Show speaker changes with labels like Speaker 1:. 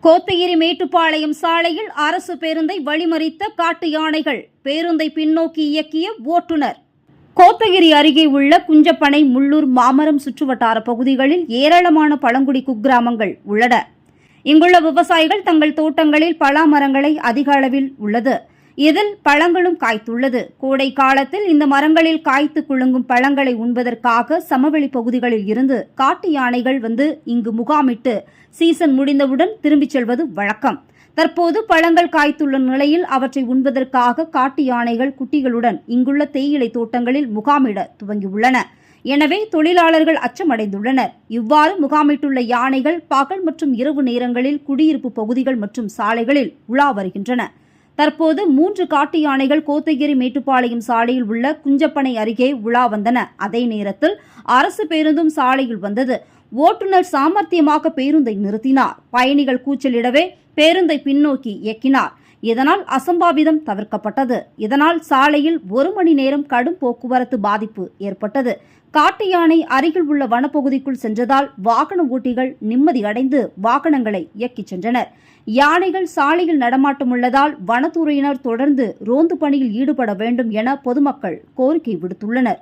Speaker 1: கோத்தகிரி மேட்டுப்பாளையம் சாலையில் அரசு பேருந்தை வழிமறித்த காட்டு யானைகள், பேருந்தை பின்னோக்கி இயக்கிய ஓட்டுநர். கோத்தகிரி அருகே உள்ள குஞ்சப்பனை, முள்ளூர், மாமரம் சுற்றுவட்டார பகுதிகளில் ஏராளமான பழங்குடி குக்கிராமங்கள் உள்ளன. இங்குள்ள விவசாயிகள் தங்கள் தோட்டங்களில் பலா மரங்களை அதிக அளவில் உள்ளது. இதில் பழங்களும் காய்த்துள்ளது. கோடை காலத்தில் இந்த மரங்களில் காய்த்து குலுங்கும் பழங்களை உண்பதற்காக சமவெளி பகுதிகளில் இருந்து காட்டு யானைகள் வந்து இங்கு முகாமிட்டு சீசன் முடிந்தவுடன் திரும்பிச் செல்வது வழக்கம். தற்போது பழங்கள் காய்த்துள்ள நிலையில் அவற்றை உண்பதற்காக காட்டு யானைகள் குட்டிகளுடன் இங்குள்ள தேயிலை தோட்டங்களில் முகாமிட துவங்கியுள்ளன. எனவே தொழிலாளர்கள் அச்சமடைந்துள்ளனர். இவ்வாறு முகாமிட்டுள்ள யானைகள் பகல் மற்றும் இரவு நேரங்களில் குடியிருப்பு பகுதிகள் மற்றும் சாலைகளில் உலா வருகின்றன. தற்போது 3 காட்டு யானைகள் கோத்தகிரி மேட்டுப்பாளையம் சாலையில் உள்ள குஞ்சப்பனை அருகே உலா வந்தன. அதே நேரத்தில் அரசு பேருந்தும் சாலையில் வந்தது. ஓட்டுநர் சாமர்த்தியமாக பேருந்தை நிறுத்தினார். பயணிகள் கூச்சலிடவே பேருந்தை பின்னோக்கி இயக்கினார். இதனால் அசம்பாவிதம் தவிர்க்கப்பட்டது. இதனால் சாலையில் 1 மணி நேரம் கடும் போக்குவரத்து பாதிப்பு ஏற்பட்டது. காட்டு யானை அருகில் உள்ள வனப்பகுதிக்குள் சென்றதால் வாகன ஓட்டிகள் நிம்மதியடைந்து வாகனங்களை இயக்கிச் சென்றனர். யானைகள் சாலையில் நடமாட்டம் உள்ளதால் வனத்துறையினர் தொடர்ந்து ரோந்து பணியில் ஈடுபட வேண்டும் என பொதுமக்கள் கோரிக்கை விடுத்துள்ளனர்.